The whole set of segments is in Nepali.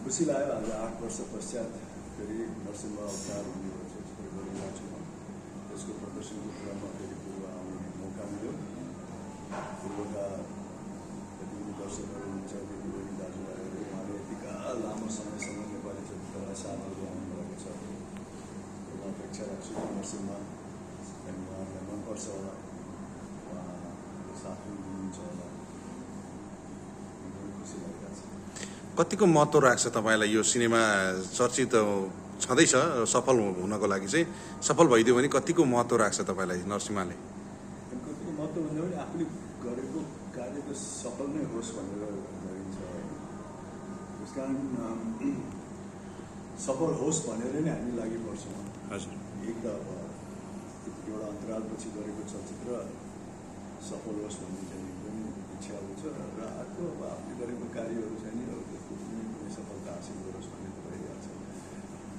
खुसी लाग्यो आज 8 वर्ष पश्चात फेरि नरसिंह अवतार हुने गरिरहेको छु म त्यसको प्रदर्शनको क्रममा फेरि पूर्व आउने मौका मिल्यो पूर्वका जति पनि दर्शकहरू हुनुहुन्छ दिदीबहिनी दाजुभाइहरू उहाँले यतिका लामो समयसम्म नेपाली चलचित्रलाई साथ दिइरहनु भएको छ म अपेक्षा राख्छु कि नरसिंह उहाँहरूलाई मनपर्छ होला उहाँ साथ दिनुहुन्छ होला खुसी लागिरहेको छ। कतिको महत्त्व राख्छ तपाईँलाई यो सिनेमा चर्चित छँदैछ सफल हुनको लागि चाहिँ सफल भइदियो भने कतिको महत्त्व राख्छ तपाईँलाई नरसिंहले? कतिको महत्त्व भन्दा पनि आफूले गरेको कार्य त सफल नै होस् भनेर गरिन्छ त्यस कारण सफल होस् भनेर नै हामी लागि पर्छौँ। हजुर एक त अब एउटा अन्तरालपछि गरेको चलचित्र सफल होस् भन्ने चाहिँ एकदमै इच्छा हुन्छ र अर्को अब आफूले गरेको कार्यहरू चाहिँ नि त्यसको कुनै सफलता हासिल गरोस् भन्ने त भइरहेको छ।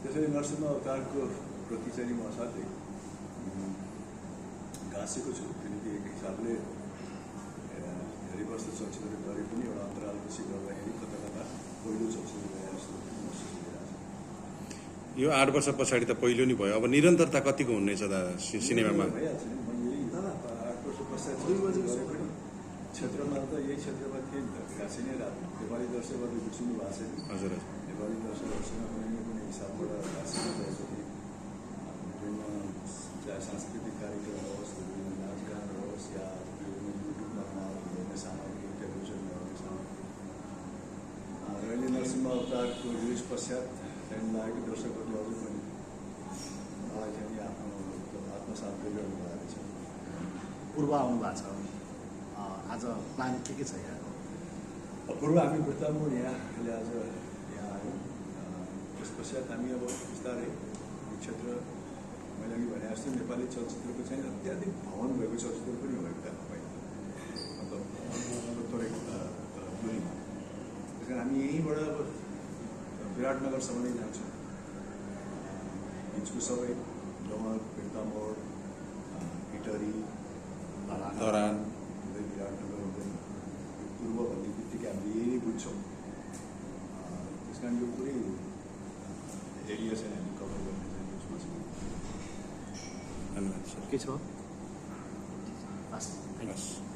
त्यसैले नरसिंह अवतारको प्रति चाहिँ म असाध्यै गाँसेको छु किनकि एक हिसाबले धेरै वर्ष चलचित्र गरे पनि एउटा अन्तरालपछि गर्दाखेरि कता कता पहिलो चलचित्र गए जस्तो महसुस भइरहेको छ। यो 8 वर्ष पछाडि त पहिलो नि भयो, अब निरन्तरता कतिको हुनेछ सिनेमामा? भइहाल्छ नि म यही 8 वर्ष पश्चात गरे पनि क्षेत्रमा त यही क्षेत्रमा थिएँ नि त गाँसी नै राख्नु नेपाली दर्शकहरूले बुझ्नु भएको छैन। हजुर नेपाली दर्शकहरूसँग कुनै न कुनै हिसाबबाट गाँसीको जसरी विभिन्न चाहे सांस्कृतिक कार्यक्रम होस् विभिन्न नाचगान होस् या विभिन्न युट्युबमा विभिन्न सामग्री टेलिभिजनमा आउने सामग्री र अहिले नरसिंह अवतारको रिलिज पश्चात त्यहाँदेखि लागेको दर्शकहरूले अझै पनि मलाई चाहिँ आफ्नो आत्मसात गरिरहनु भएको छ। पूर्व आउनु भएको छ आज प्लान के छ यहाँको? पूर्व हामी वृत्तामूल यहाँ अहिले आज यहाँ आयौँ त्यस पश्चात हामी अब बिस्तारै यो क्षेत्र मैले अघि भने जस्तो नेपाली चलचित्रको चाहिँ अत्याधिक भवन भएको चलचित्र पनि हो एउटा होइन मतलब थोरै दूरीमा त्यस कारण हामी यहीँबाट अब विराटनगरसम्म नै जान्छौँ बिचको सबै डमर बिर्तामोड इटरी धरान हुँदै विराटनगर हुँदै पूर्व भन्ने बित्तिकै हामीले यही बुझ्छौँ त्यस कारण यो पुरै एरिया चाहिँ हामी कभर गर्ने चाहिँ यसमा छौँ। धन्यवाद सर। के छ? हस्, थ्याङ्क यू।